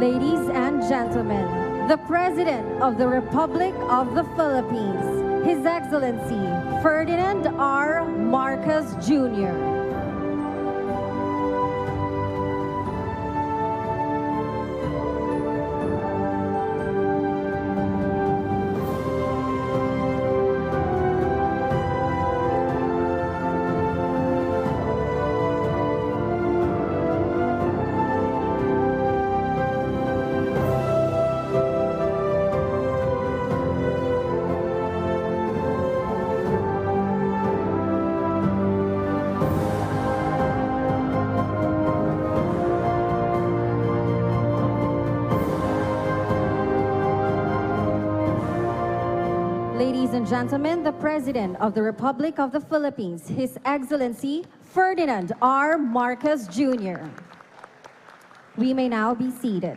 Ladies and gentlemen, the President of the Republic of the Philippines, His Excellency Ferdinand R. Marcos Jr. Ladies and gentlemen, the President of the Republic of the Philippines, His Excellency Ferdinand R. Marcos Jr. We may now be seated.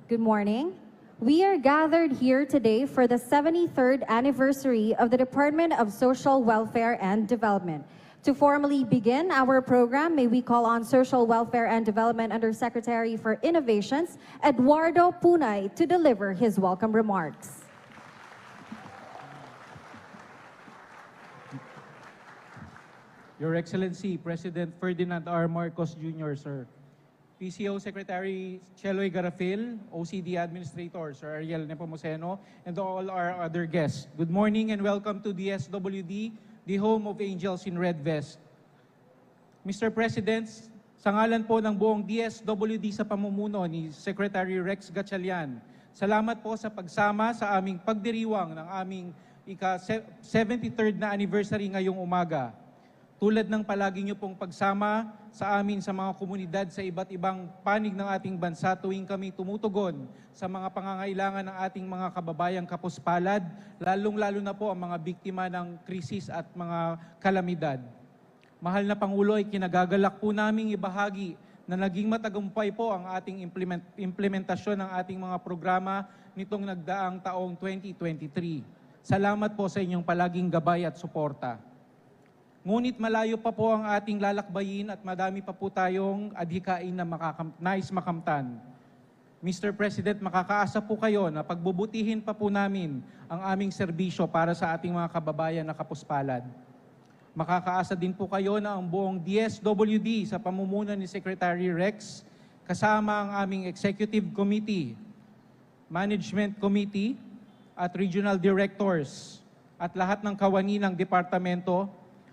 Good morning. We are gathered here today for the 73rd anniversary of the Department of Social Welfare and Development. To formally begin our program, may we call on Social Welfare and Development Undersecretary for Innovations, Eduardo Punay, to deliver his welcome remarks. Your Excellency, President Ferdinand R. Marcos Jr., sir. PCO Secretary Cheloy Garafil, OCD Administrator, Sir Ariel Nepomuceno, and all our other guests. Good morning and welcome to DSWD, the home of angels in red vest. Mr. President, sa ngalan po ng buong DSWD sa pamumuno ni Secretary Rex Gatchalian, salamat po sa pagsama sa aming pagdiriwang ng aming ika-73rd na anniversary ngayong umaga. Tulad ng palagi niyo pong pagsama sa amin sa mga komunidad sa iba't ibang panig ng ating bansa tuwing kami tumutugon sa mga pangangailangan ng ating mga kababayang kapuspalad, lalong-lalo na po ang mga biktima ng krisis at mga kalamidad. Mahal na Pangulo, ay kinagagalak po naming ibahagi na naging matagumpay po ang ating implementasyon ng ating mga programa nitong nagdaang taong 2023. Salamat po sa inyong palaging gabay at suporta. Ngunit malayo pa po ang ating lalakbayin at madami pa po tayong adhikain na nais makamtan. Mr. President, makakaasa po kayo na pagbubutihin pa po namin ang aming serbisyo para sa ating mga kababayan na kapuspalad. Makakaasa din po kayo na ang buong DSWD sa pamumuno ni Secretary Rex, kasama ang aming Executive Committee, Management Committee at Regional Directors at lahat ng kawani ng departamento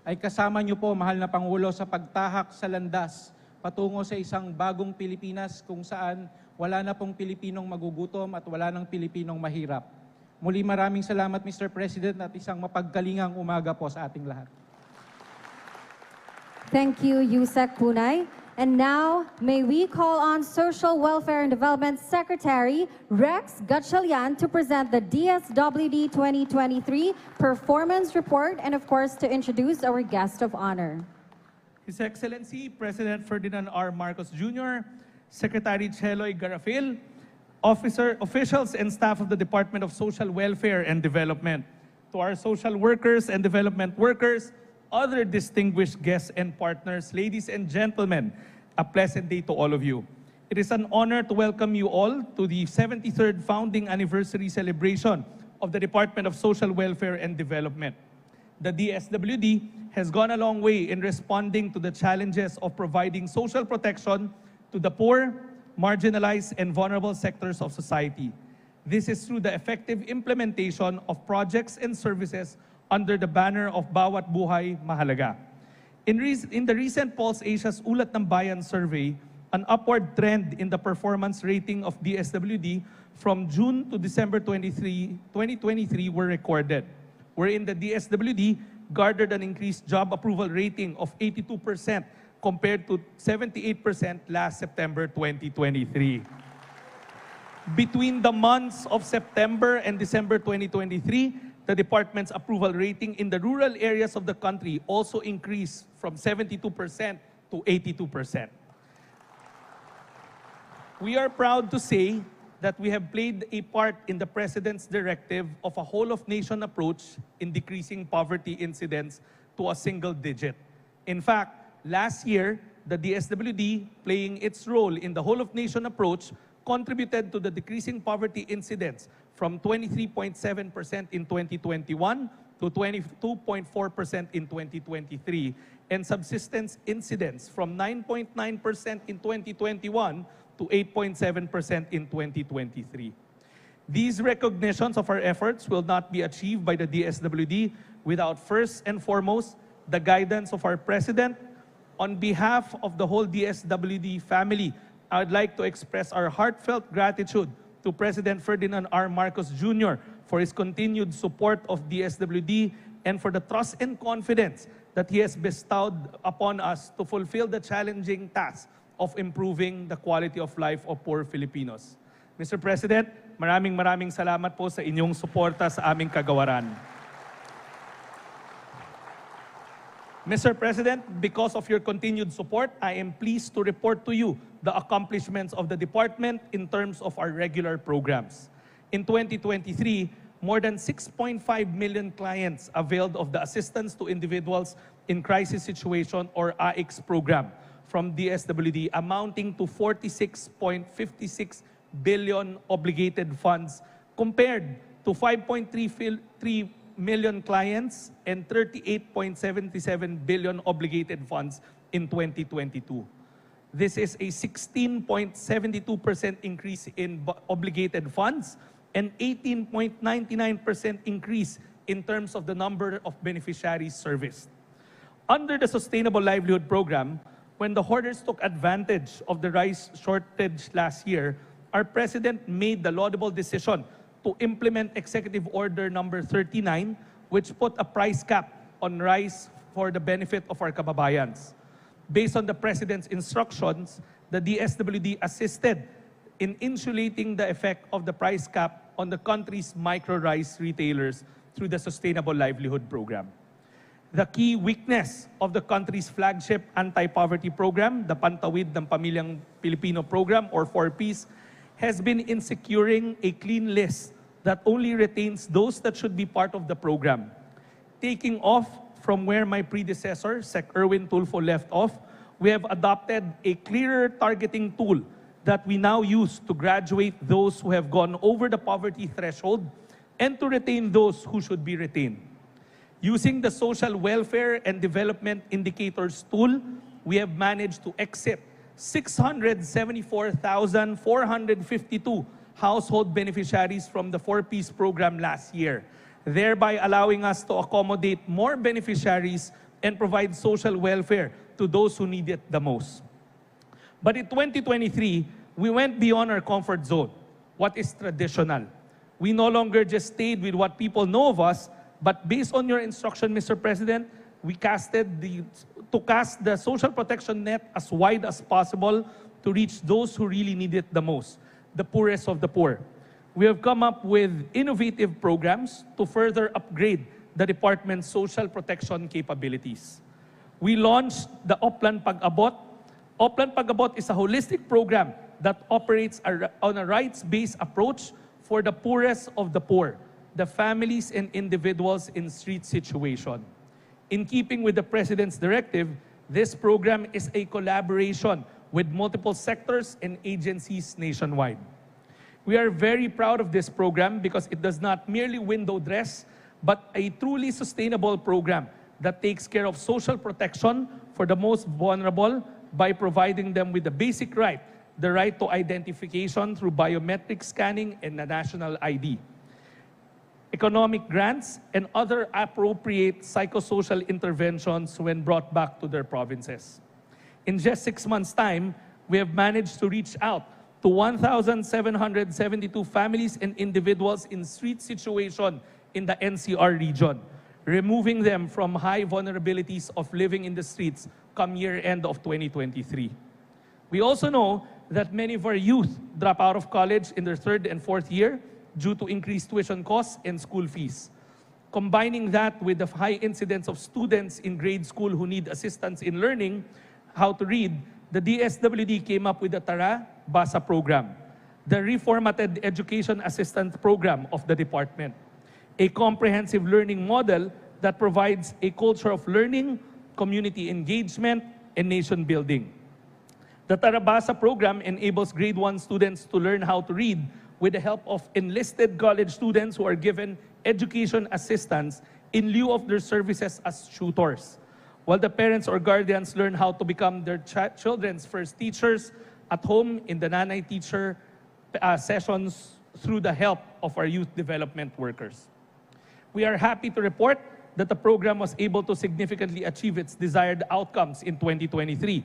ay kasama niyo po, mahal na Pangulo, sa pagtahak sa landas patungo sa isang bagong Pilipinas kung saan wala na pong Pilipinong magugutom at wala nang Pilipinong mahirap. Muli maraming salamat, Mr. President, at isang mapagkalingang umaga po sa ating lahat. Thank you, Yusek Punay. And now, may we call on Social Welfare and Development Secretary Rex Gatchalian to present the DSWD 2023 Performance Report and, of course, to introduce our guest of honor. His Excellency President Ferdinand R. Marcos Jr., Secretary Cheloy Garafil, officials and staff of the Department of Social Welfare and Development, to our social workers and development workers, other distinguished guests and partners, ladies and gentlemen, a pleasant day to all of you. It is an honor to welcome you all to the 73rd founding anniversary celebration of the Department of Social Welfare and Development. The DSWD has gone a long way in responding to the challenges of providing social protection to the poor, marginalized, and vulnerable sectors of society. This is through the effective implementation of projects and services under the banner of Bawat Buhay Mahalaga. In the recent Pulse Asia's Ulat Bayan survey, an upward trend in the performance rating of DSWD from June to December 2023 were recorded, wherein the DSWD garnered an increased job approval rating of 82% compared to 78% last September 2023. Between the months of September and December 2023, the department's approval rating in the rural areas of the country also increased from 72% to 82%. We are proud to say that we have played a part in the President's directive of a whole-of-nation approach in decreasing poverty incidence to a single digit. In fact, last year, the DSWD, playing its role in the whole-of-nation approach, contributed to the decreasing poverty incidence from 23.7% in 2021 to 22.4% in 2023, and subsistence incidence from 9.9% in 2021 to 8.7% in 2023. These recognitions of our efforts will not be achieved by the DSWD without, first and foremost, the guidance of our President. On behalf of the whole DSWD family, I would like to express our heartfelt gratitude to President Ferdinand R. Marcos Jr. for his continued support of DSWD and for the trust and confidence that he has bestowed upon us to fulfill the challenging task of improving the quality of life of poor Filipinos. Mr. President, maraming salamat po sa inyong suporta sa aming kagawaran. Mr. President, because of your continued support, I am pleased to report to you the accomplishments of the department in terms of our regular programs. In 2023, more than 6.5 million clients availed of the Assistance to Individuals in Crisis Situation or AICS program from DSWD, amounting to 46.56 billion obligated funds compared to 5.3 million clients and 38.77 billion obligated funds in 2022. This is a 16.72% increase in obligated funds and 18.99% increase in terms of the number of beneficiaries serviced. Under the Sustainable Livelihood Program, when the hoarders took advantage of the rice shortage last year, our President made the laudable decision to implement Executive Order number 39, which put a price cap on rice for the benefit of our kababayans. Based on the President's instructions, the DSWD assisted in insulating the effect of the price cap on the country's micro-rice retailers through the Sustainable Livelihood Program. The key weakness of the country's flagship anti-poverty program, the Pantawid ng Pamilyang Pilipino program or 4Ps, has been in securing a clean list that only retains those that should be part of the program. Taking off from where my predecessor, Sec. Erwin Tulfo, left off, we have adopted a clearer targeting tool that we now use to graduate those who have gone over the poverty threshold and to retain those who should be retained. Using the Social Welfare and Development Indicators tool, we have managed to exit 674,452 household beneficiaries from the 4Ps program last year, thereby allowing us to accommodate more beneficiaries and provide social welfare to those who need it the most. But in 2023, we went beyond our comfort zone, what is traditional. We no longer just stayed with what people know of us, but based on your instruction, Mr. President, we cast the social protection net as wide as possible to reach those who really need it the most, the poorest of the poor. We have come up with innovative programs to further upgrade the department's social protection capabilities. We launched the Oplan Pag-abot. Oplan Pag-abot is a holistic program that operates on a rights-based approach for the poorest of the poor, the families and individuals in street situation. In keeping with the President's directive, this program is a collaboration with multiple sectors and agencies nationwide. We are very proud of this program because it does not merely window dress, but a truly sustainable program that takes care of social protection for the most vulnerable by providing them with the basic right, the right to identification through biometric scanning and a national ID, economic grants, and other appropriate psychosocial interventions when brought back to their provinces. In just 6 months' time, we have managed to reach out to 1,772 families and individuals in street situation in the NCR region, removing them from high vulnerabilities of living in the streets come year-end of 2023. We also know that many of our youth drop out of college in their 3rd and 4th year due to increased tuition costs and school fees. Combining that with the high incidence of students in grade school who need assistance in learning how to read, the DSWD came up with the Tara Basa program, the reformatted education assistance program of the department, a comprehensive learning model that provides a culture of learning, community engagement, and nation building. The Tarabasa program enables grade 1 students to learn how to read with the help of enlisted college students who are given education assistance in lieu of their services as tutors, while the parents or guardians learn how to become their children's first teachers at home in the nanay teacher sessions through the help of our youth development workers. We are happy to report that the program was able to significantly achieve its desired outcomes in 2023.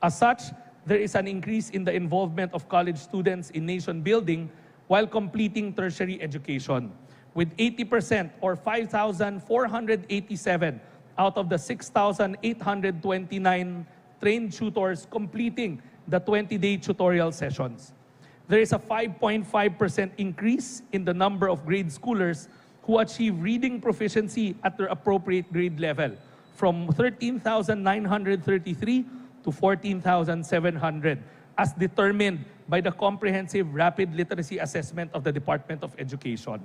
As such, there is an increase in the involvement of college students in nation building while completing tertiary education, with 80% or 5,487 out of the 6,829 trained tutors completing the 20-day tutorial sessions. There is a 5.5% increase in the number of grade schoolers who achieve reading proficiency at their appropriate grade level, from 13,933 to 14,700, as determined by the Comprehensive Rapid Literacy Assessment of the Department of Education.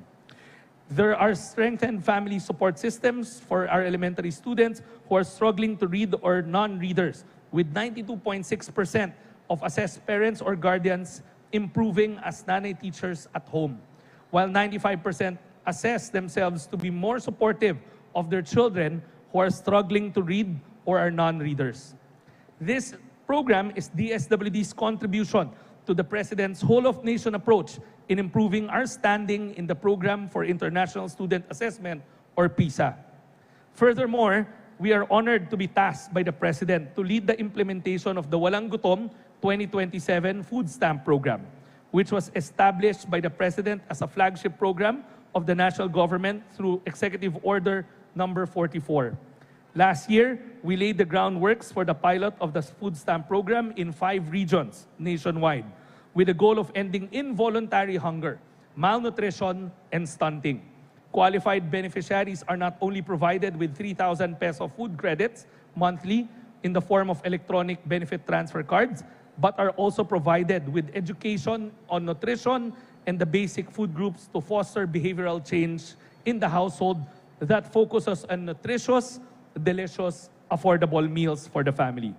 There are strengthened family support systems for our elementary students who are struggling to read or non-readers, with 92.6% of assessed parents or guardians improving as nanay teachers at home, while 95% assess themselves to be more supportive of their children who are struggling to read or are non-readers. This program is DSWD's contribution to the President's whole-of-nation approach in improving our standing in the Program for International Student Assessment, or PISA. Furthermore, we are honored to be tasked by the President to lead the implementation of the Walang Gutom 2027 Food Stamp Program, which was established by the President as a flagship program of the national government through Executive Order number 44. Last year, we laid the groundworks for the pilot of the food stamp program in 5 regions nationwide, with the goal of ending involuntary hunger, malnutrition, and stunting. Qualified beneficiaries are not only provided with 3,000 peso food credits monthly in the form of electronic benefit transfer cards, but are also provided with education on nutrition and the basic food groups to foster behavioral change in the household that focuses on nutritious, delicious, affordable meals for the family.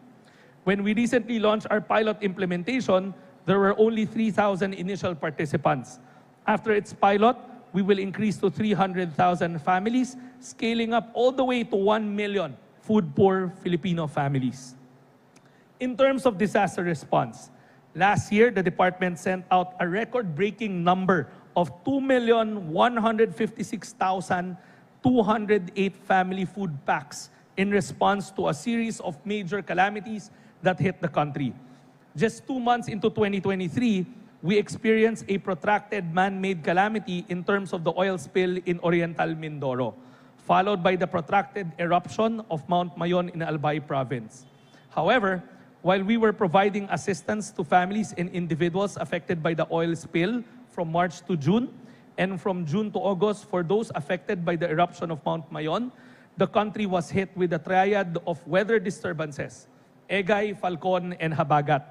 When we recently launched our pilot implementation, there were only 3,000 initial participants. After its pilot, we will increase to 300,000 families, scaling up all the way to 1 million food-poor Filipino families. In terms of disaster response, last year, the department sent out a record-breaking number of 2,156,208 family food packs in response to a series of major calamities that hit the country. Just 2 months into 2023, we experienced a protracted man-made calamity in terms of the oil spill in Oriental Mindoro, followed by the protracted eruption of Mount Ngayon in Albay province. However, while we were providing assistance to families and individuals affected by the oil spill from March to June, and from June to August for those affected by the eruption of Mount Ngayon, the country was hit with a triad of weather disturbances, Egay, Falcon, and Habagat.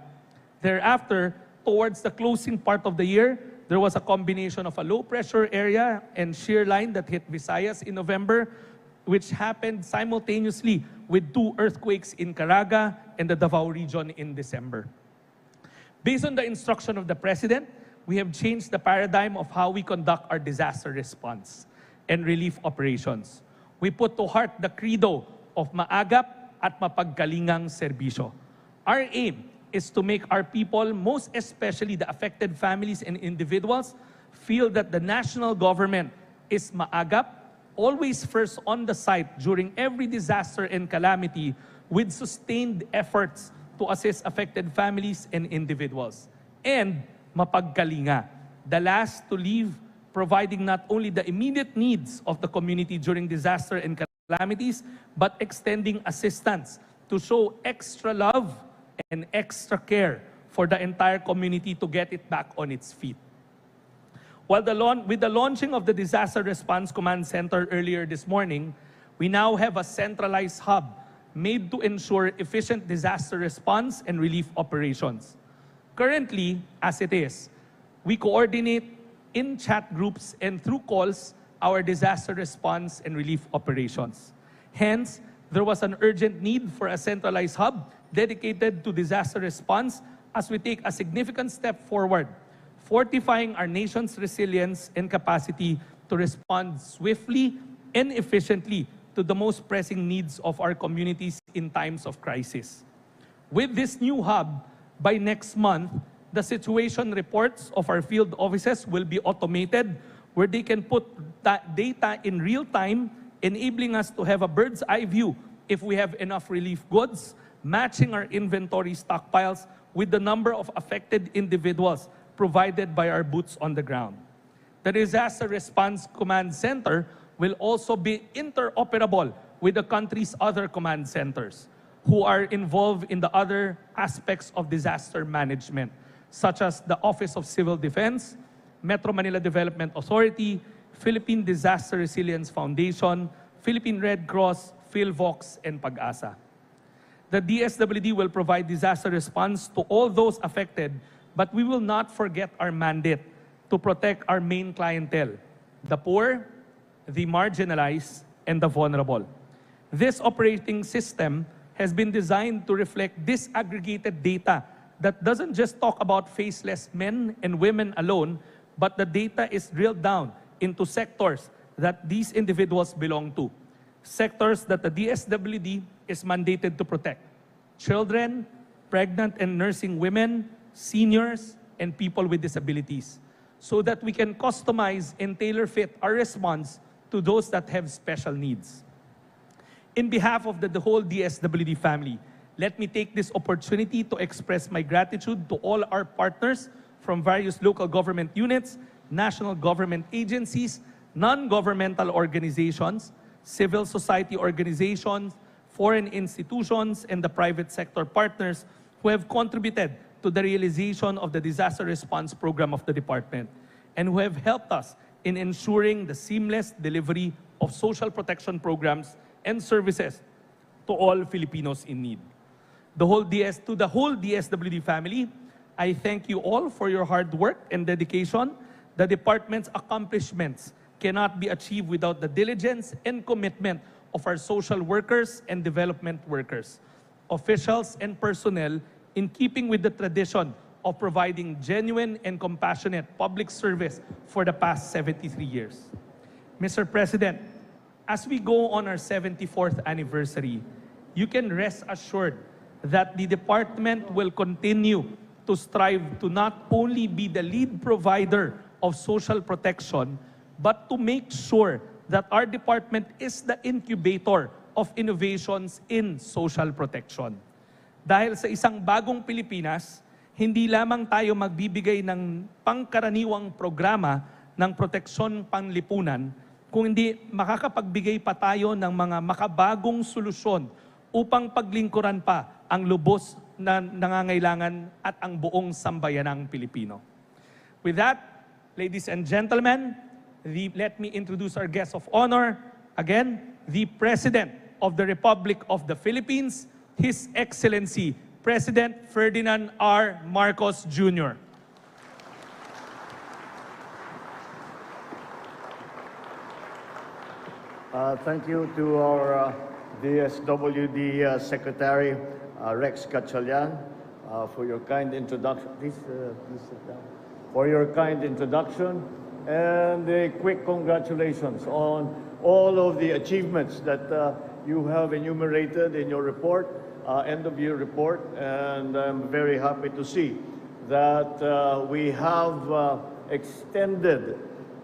Thereafter, towards the closing part of the year, there was a combination of a low-pressure area and shear line that hit Visayas in November, which happened simultaneously with 2 earthquakes in Caraga and the Davao region in December. Based on the instruction of the President, we have changed the paradigm of how we conduct our disaster response and relief operations. We put to heart the credo of maagap at mapagkalingang serbisyo. Our aim is to make our people, most especially the affected families and individuals, feel that the national government is maagap, always first on the site during every disaster and calamity, with sustained efforts to assist affected families and individuals. And mapagkalinga, the last to leave, providing not only the immediate needs of the community during disaster and calamities, but extending assistance to show extra love and extra care for the entire community to get it back on its feet. With the launching of the Disaster Response Command Center earlier this morning, we now have a centralized hub made to ensure efficient disaster response and relief operations. Currently, as it is, we coordinate in chat groups and through calls our disaster response and relief operations. Hence, There was an urgent need for a centralized hub dedicated to disaster response as we take a significant step forward, fortifying our nation's resilience and capacity to respond swiftly and efficiently to the most pressing needs of our communities in times of crisis. With this new hub, by next month, the situation reports of our field offices will be automated where they can put data in real time, enabling us to have a bird's eye view if we have enough relief goods, matching our inventory stockpiles with the number of affected individuals provided by our boots on the ground. The Disaster Response Command Center will also be interoperable with the country's other command centers who are involved in the other aspects of disaster management, such as the Office of Civil Defense, Metro Manila Development Authority, Philippine Disaster Resilience Foundation, Philippine Red Cross, PhilVox, and Pag-asa. The DSWD will provide disaster response to all those affected, but we will not forget our mandate to protect our main clientele, the poor, the marginalized, and the vulnerable. This operating system has been designed to reflect disaggregated data that doesn't just talk about faceless men and women alone, but the data is drilled down into sectors that these individuals belong to. Sectors that the DSWD is mandated to protect: children, pregnant and nursing women, seniors, and people with disabilities, so that we can customize and tailor-fit our response to those that have special needs. In behalf of the whole DSWD family, let me take this opportunity to express my gratitude to all our partners from various local government units, national government agencies, non-governmental organizations, civil society organizations, foreign institutions, and the private sector partners who have contributed to the realization of the disaster response program of the department and who have helped us in ensuring the seamless delivery of social protection programs and services to all Filipinos in need. To the whole DSWD family, I thank you all for your hard work and dedication. The department's accomplishments cannot be achieved without the diligence and commitment of our social workers and development workers, officials and personnel, in keeping with the tradition of providing genuine and compassionate public service for the past 73 years. Mr. President, as we go on our 74th anniversary, you can rest assured that the department will continue to strive to not only be the lead provider of social protection, but to make sure that our department is the incubator of innovations in social protection. Dahil sa isang bagong Pilipinas, hindi lamang tayo magbibigay ng pangkaraniwang programa ng proteksyon panlipunan, kung hindi makakapagbigay pa tayo ng mga makabagong solusyon upang paglingkuran pa ang lubos na nangangailangan at ang buong sambayanang Pilipino. With that, ladies and gentlemen, let me introduce our guest of honor. Again, the President of the Republic of the Philippines, His Excellency, President Ferdinand R. Marcos Jr. Thank you to our DSWD Secretary, Rex Gatchalian, for your kind introduction. Please sit down. For your kind introduction and a quick congratulations on all of the achievements that you have enumerated in your report, end-of-year report, and I'm very happy to see that we have extended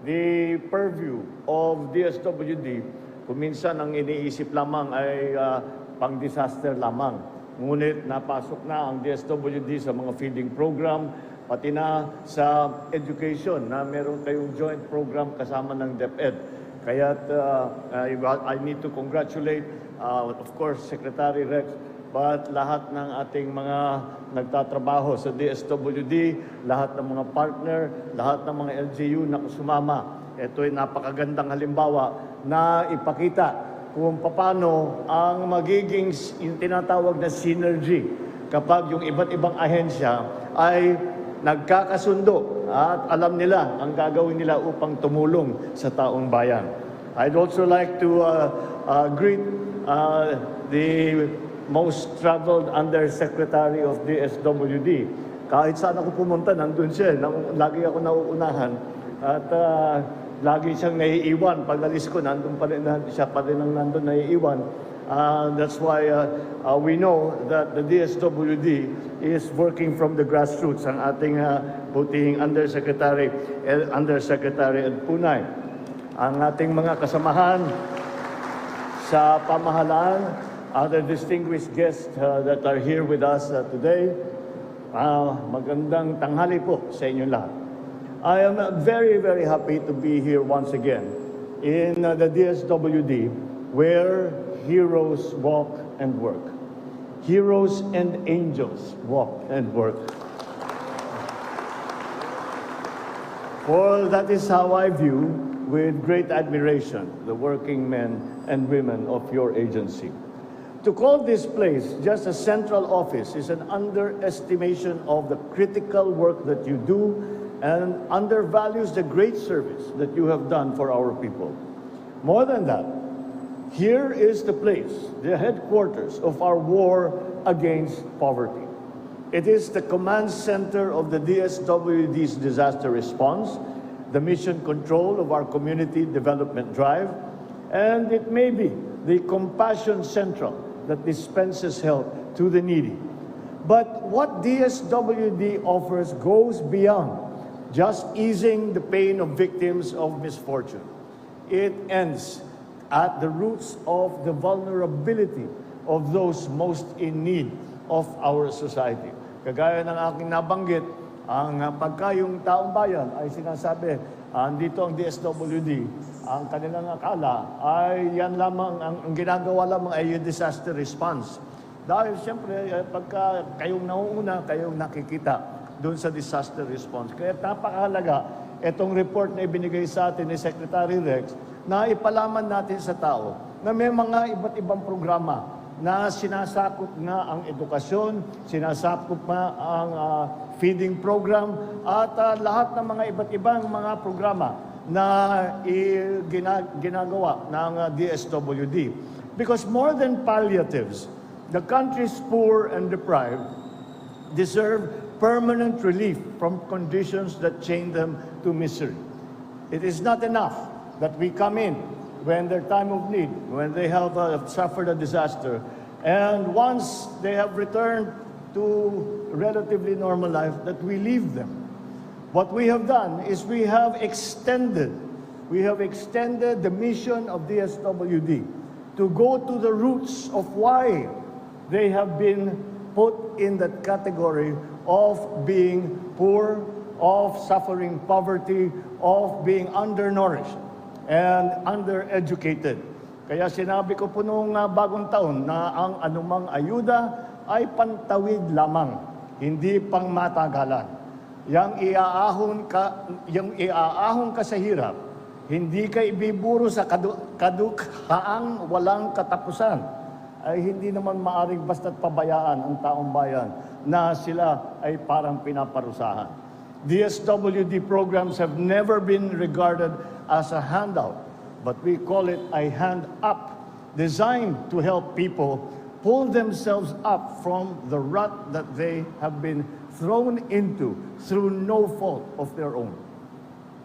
the purview of DSWD. Kung minsan ang iniisip lamang ay pang-disaster lamang. Ngunit napasok na ang DSWD sa mga feeding program, pati na sa education na meron kayong joint program kasama ng DepEd. Kaya I need to congratulate, of course, Secretary Rex, but lahat ng ating mga nagtatrabaho sa DSWD, lahat ng mga partner, lahat ng mga LGU na sumama. Ito ay napakagandang halimbawa na ipakita kung paano ang magiging yung tinatawag na synergy kapag yung iba't ibang ahensya ay nagkakasundo at alam nila ang gagawin nila upang tumulong sa taong bayan. I'd also like to greet the most traveled Undersecretary of DSWD. Kahit saan ako pumunta, nandun siya. Lagi ako nauunahan. At lagi siyang naiiwan. Pag alis ko, nandun pa rin, siya pa rin ang nandun naiiwan. That's why we know that the DSWD is working from the grassroots. Ang ating butihing Undersecretary Ed Punay. Ang ating mga kasamahan sa pamahalaan, other distinguished guests that are here with us today, magandang tanghali po sa inyo lahat. I am very, very happy to be here once again in the DSWD, where heroes walk and work. Heroes and angels walk and work. For that is how I view, with great admiration, the working men and women of your agency. To call this place just a central office is an underestimation of the critical work that you do and undervalues the great service that you have done for our people. More than that, here is the place, the headquarters of our war against poverty. It is the command center of the DSWD's disaster response, the mission control of our community development drive, and it may be the compassion central that dispenses help to the needy. But what DSWD offers goes beyond just easing the pain of victims of misfortune. It ends at the roots of the vulnerability of those most in need of our society. Kagaya ng aking nabanggit, ang pagka yung taong bayan ay sinasabi, andito ang DSWD, ang kanilang akala ay yan lamang, ang ginagawa lamang ay yung disaster response. Dahil siyempre, pagka kayong nauuna, kayong nakikita doon sa disaster response. Kaya napakahalaga itong report na ibinigay sa atin ni Secretary Rex na ipalaman natin sa tao na may mga iba't ibang programa na sinasakop nga ang edukasyon, sinasakop nga ang feeding program at lahat ng mga iba't ibang mga programa na ginagawa ng DSWD. Because more than palliatives, the country's poor and deprived deserve permanent relief from conditions that chain them to misery. It is not enough that we come in when their time of need, when they have suffered a disaster, and once they have returned to relatively normal life, that we leave them. What we have done is we have extended the mission of DSWD to go to the roots of why they have been put in that category of being poor, of suffering poverty, of being undernourished and undereducated. Kaya sinabi ko po noong bagong taon na ang anumang ayuda ay pantawid lamang, hindi pang matagalan. Yang iaahon ka sa hirap, hindi ka ibiburo sa kadukhaang walang katapusan, ay hindi naman maaring basta't pabayaan ang taong bayan na sila ay parang pinaparusahan. DSWD programs have never been regarded as a handout, but we call it a hand up, designed to help people pull themselves up from the rut that they have been thrown into through no fault of their own.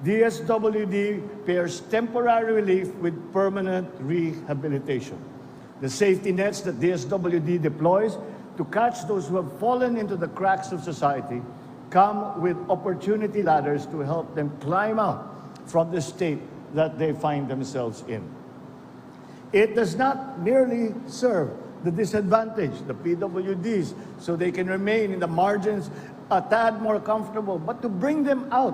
DSWD pairs temporary relief with permanent rehabilitation. The safety nets that DSWD deploys to catch those who have fallen into the cracks of society come with opportunity ladders to help them climb out from the state that they find themselves in. It does not merely serve the disadvantaged, the PWDs, so they can remain in the margins a tad more comfortable, but to bring them out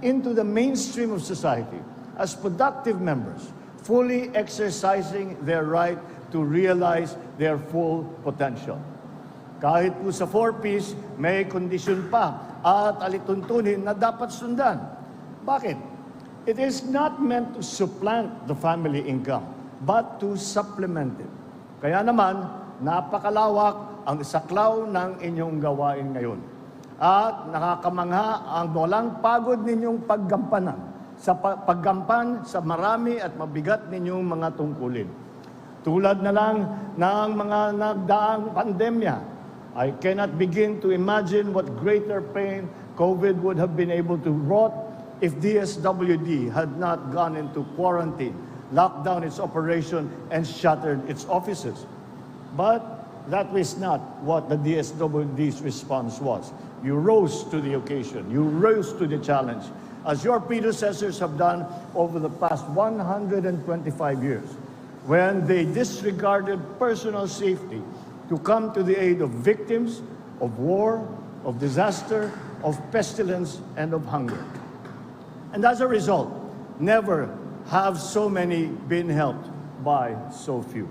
into the mainstream of society as productive members, fully exercising their right to realize their full potential. Kahit po sa 4Ps, may kondisyon pa at alituntunin na dapat sundan. Bakit? It is not meant to supplant the family income, but to supplement it. Kaya naman, napakalawak ang saklaw ng inyong gawain ngayon. At nakakamangha ang walang pagod ninyong paggampan sa marami at mabigat ninyong mga tungkulin. Tulad na lang ng mga nagdaang pandemya, I cannot begin to imagine what greater pain COVID would have been able to wrought if DSWD had not gone into quarantine, locked down its operation, and shuttered its offices. But that was not what the DSWD's response was. You rose to the occasion. You rose to the challenge, as your predecessors have done over the past 125 years, when they disregarded personal safety to come to the aid of victims of war, of disaster, of pestilence, and of hunger. And as a result, never have so many been helped by so few.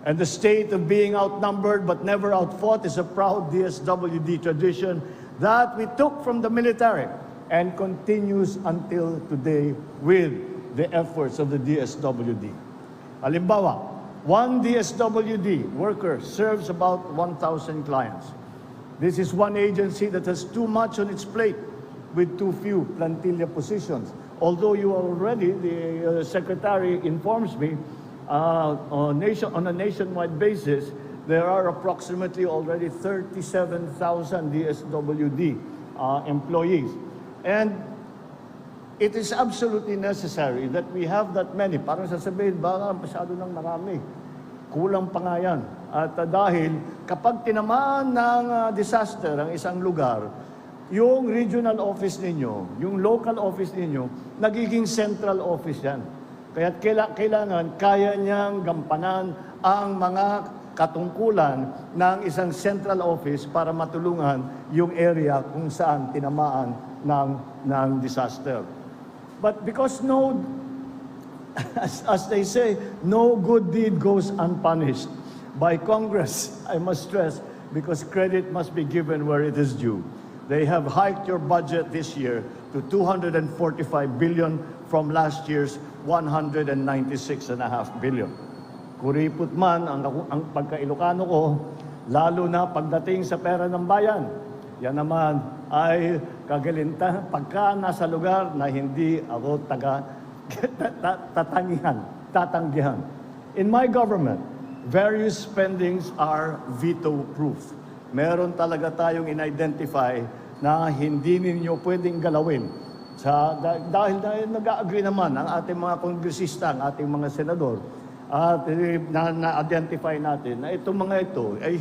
And the state of being outnumbered but never outfought is a proud DSWD tradition that we took from the military and continues until today with the efforts of the DSWD. Halimbawa, one DSWD worker serves about 1,000 clients. This is one agency that has too much on its plate with too few plantilla positions. Although you already, the Secretary informs me, on a nationwide basis, there are approximately already 37,000 DSWD employees. And it is absolutely necessary that we have that many. Parang sasabihin, baka masyado ng marami. Kulang pa nga yan. At dahil kapag tinamaan ng disaster ang isang lugar, yung regional office ninyo, yung local office ninyo, nagiging central office yan. Kaya kailangan kaya niyang gampanan ang mga katungkulan ng isang central office para matulungan yung area kung saan tinamaan ng disaster. But because as they say, no good deed goes unpunished by Congress, I must stress, because credit must be given where it is due. They have hiked your budget this year to 245 billion from last year's 196.5 billion. Kuripot man ang pagka-Ilocano ko, lalo na pagdating sa pera ng bayan. Yan naman ay kagalinta pagka nasa lugar na hindi ako tatanggihan. In my government, various spendings are veto-proof. Meron talaga tayong in-identify na hindi ninyo pwedeng galawin. Dahil nag-agree naman ang ating mga kongresista, ang ating mga senador, at na-identify natin na itong mga ito ay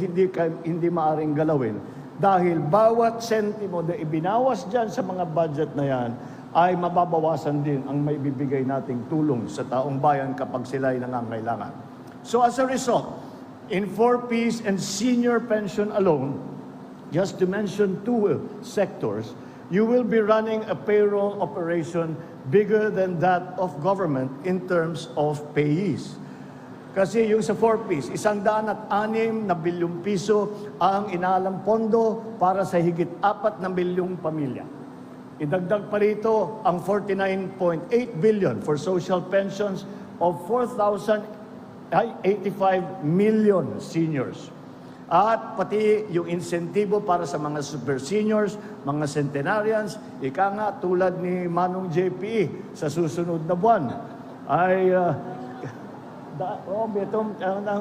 hindi maaring galawin. Dahil bawat sentimo na ibinawas dyan sa mga budget na yan, ay mababawasan din ang maibibigay nating tulong sa taong bayan kapag sila ay nangangailangan. So as a result, in 4Ps and senior pension alone, just to mention two sectors, you will be running a payroll operation bigger than that of government in terms of payees. Kasi yung sa 4Ps, 106 na bilyong piso ang inaalang pondo para sa higit 4 na milyong pamilya. Idagdag pa rito ang 49.8 billion for social pensions of 4,085 million seniors. At pati yung insentibo para sa mga super seniors, mga centenarians, ika nga tulad ni Manong JPE sa susunod na buwan ay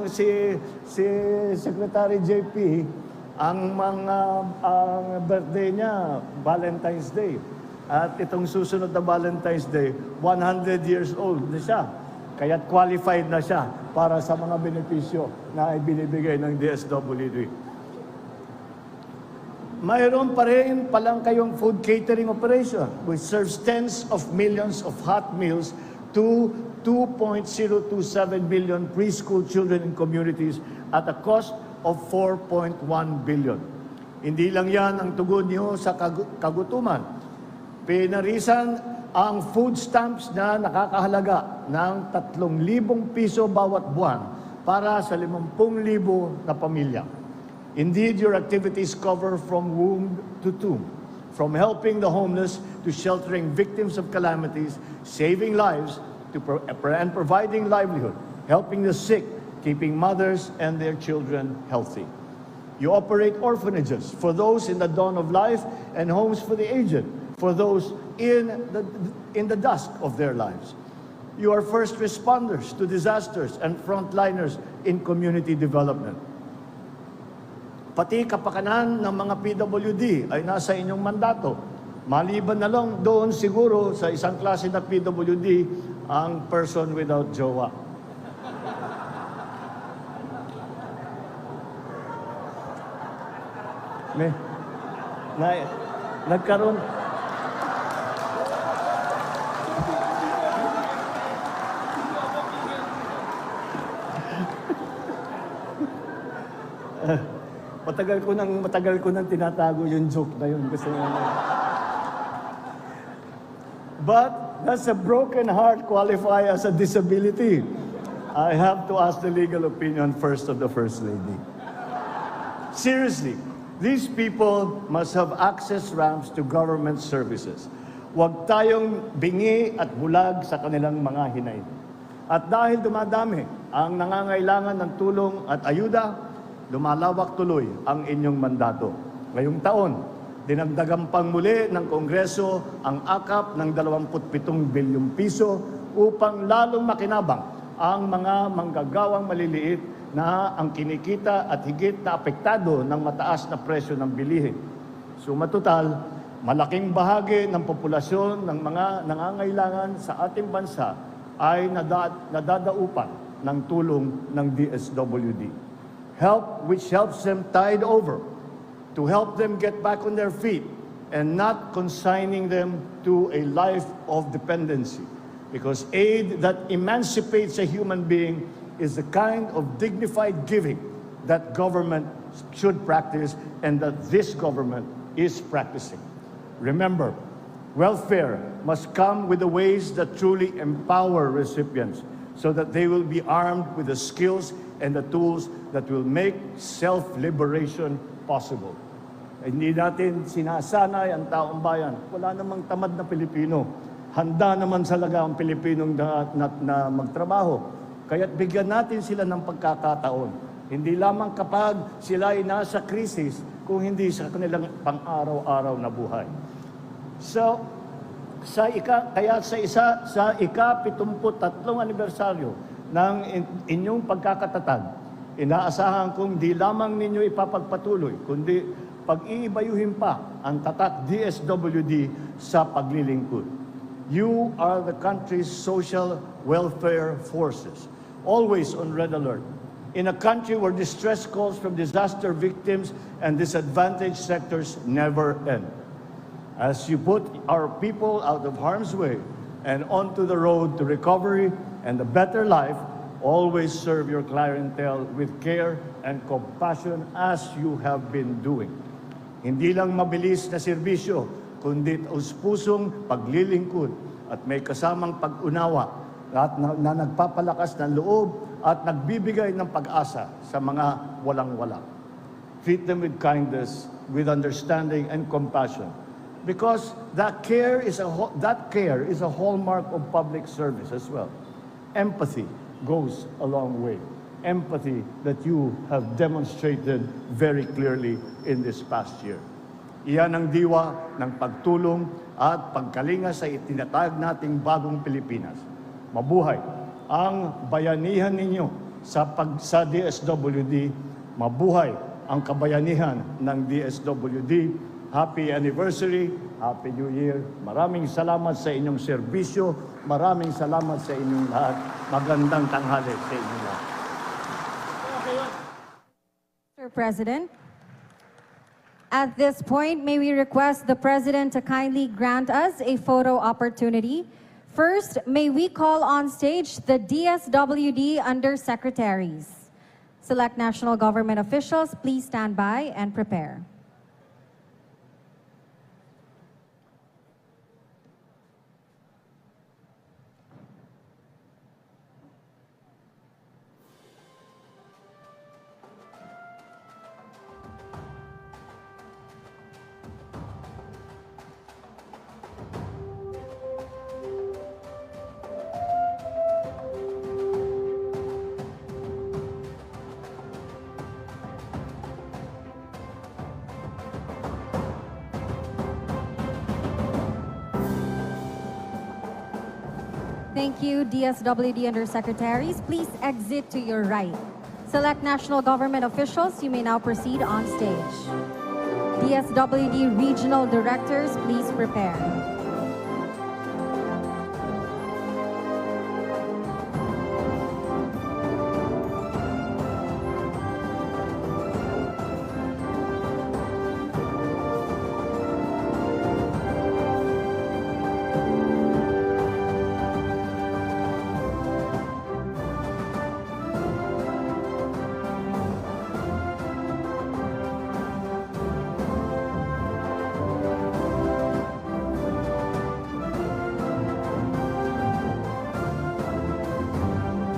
si Secretary JP, ang birthday niya, Valentine's Day. At itong susunod na Valentine's Day, 100 years old na siya. Kaya't qualified na siya para sa mga benepisyo na ibinibigay ng DSWD. Mayroon pa rin palang kayong food catering operation which serves tens of millions of hot meals to 2.027 million preschool children in communities at a cost of 4.1 billion. Hindi lang yan ang tugon niyo sa kagutuman. Pinarisan ang food stamps na nakakahalaga ng 3,000 piso bawat buwan para sa 50,000 na pamilya. Indeed, your activities cover from womb to tomb, from helping the homeless to sheltering victims of calamities, saving lives, and providing livelihood, helping the sick, keeping mothers and their children healthy. You operate orphanages for those in the dawn of life and homes for the aged, for those in the dusk of their lives. You are first responders to disasters and frontliners in community development. Pati kapakanan ng mga PWD ay nasa inyong mandato. Maliban na lang doon siguro sa isang klase na PWD, ang person without jowa. Nagkaroon. Matagal ko nang tinatago yung joke na yun. Gusto mo na. But does a broken heart qualify as a disability? I have to ask the legal opinion first of the First Lady. Seriously, these people must have access ramps to government services. Huwag tayong bingi at bulag sa kanilang mga hinay. At dahil dumadami ang nangangailangan ng tulong at ayuda, lumalawak tuloy ang inyong mandato. Ngayong taon, dinagdagan pang muli ng Kongreso ang akap ng 27 bilyong piso upang lalong makinabang ang mga manggagawang maliliit na ang kinikita at higit na apektado ng mataas na presyo ng bilihin. Sumatotal, malaking bahagi ng populasyon ng mga nangangailangan sa ating bansa ay nadadaupan ng tulong ng DSWD. Help which helps them tide over, to help them get back on their feet and not consigning them to a life of dependency. Because aid that emancipates a human being is the kind of dignified giving that government should practice and that this government is practicing. Remember, welfare must come with the ways that truly empower recipients so that they will be armed with the skills and the tools that will make self-liberation possible. Hindi natin sinasanay ang taong bayan. Wala namang tamad na Pilipino. Handa naman talaga ang Pilipinong na magtrabaho. Kaya't bigyan natin sila ng pagkakataon. Hindi lamang kapag sila ay nasa krisis, kung hindi sa kanilang pang-araw-araw na buhay. So, sa ika-73 anibersaryo ng inyong pagkakatatag, inaasahan kong di lamang ninyo ipapagpatuloy, kundi pag-iibayuhin pa ang tatak DSWD sa paglilingkod. You are the country's social welfare forces, always on red alert. In a country where distress calls from disaster victims and disadvantaged sectors never end. As you put our people out of harm's way and onto the road to recovery and a better life, always serve your clientele with care and compassion as you have been doing. Hindi lang mabilis na serbisyo, kundi taus-pusong paglilingkod at may kasamang pag-unawa at na nagpapalakas ng loob at nagbibigay ng pag-asa sa mga walang-wala. Treat them with kindness, with understanding and compassion. Because that care is a hallmark of public service as well. Empathy goes a long way. Empathy that you have demonstrated very clearly in this past year. Iyan ang diwa ng pagtulong at pagkalinga sa itinatag nating bagong Pilipinas. Mabuhay ang bayanihan ninyo sa DSWD. Mabuhay ang kabayanihan ng DSWD. Happy anniversary, Happy New Year. Maraming salamat sa inyong serbisyo. Maraming salamat sa inyong lahat. Magandang tanghali sa inyong lahat. Mr. President, at this point, may we request the President to kindly grant us a photo opportunity. First, may we call on stage the DSWD Undersecretaries. Select national government officials, please stand by and prepare. Thank you, DSWD Undersecretaries. Please exit to your right. Select national government officials. You may now proceed on stage. DSWD Regional Directors, please prepare.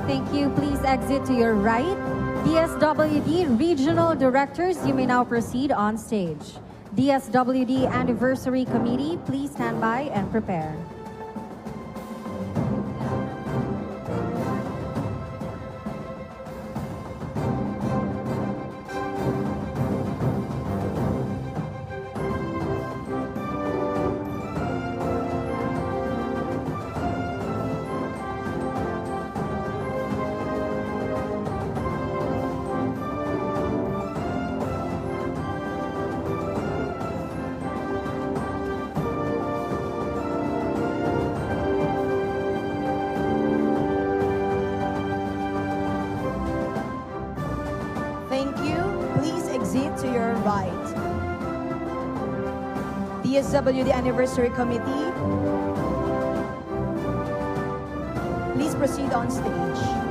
Thank you. Please exit to your right. DSWD Regional Directors, you may now proceed on stage. DSWD Anniversary Committee, please stand by and prepare. Thank you. Please exit to your right. DSWD Anniversary Committee, please proceed on stage.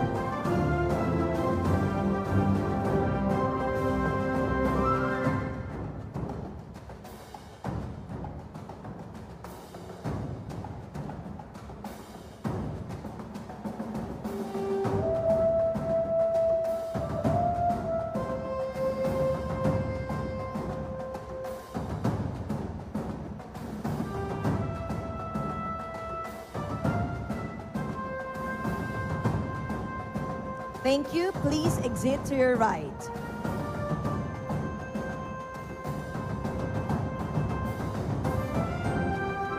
Thank you. Please exit to your right.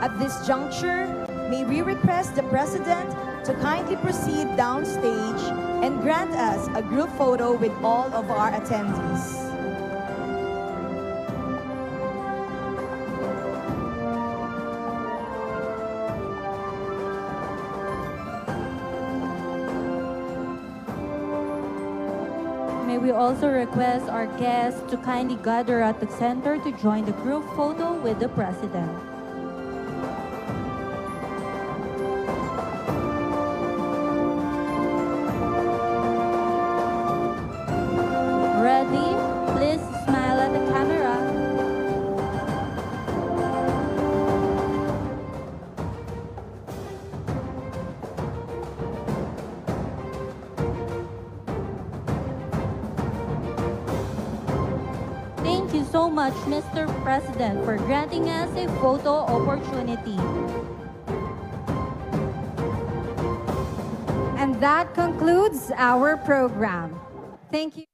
At this juncture, may we request the President to kindly proceed downstage and grant us a group photo with all of our attendees. May we also request our guests to kindly gather at the center to join the group photo with the President. Ready? Please smile at the camera. Thank you so much, Mr. President, for granting us a photo opportunity. And that concludes our program. Thank you.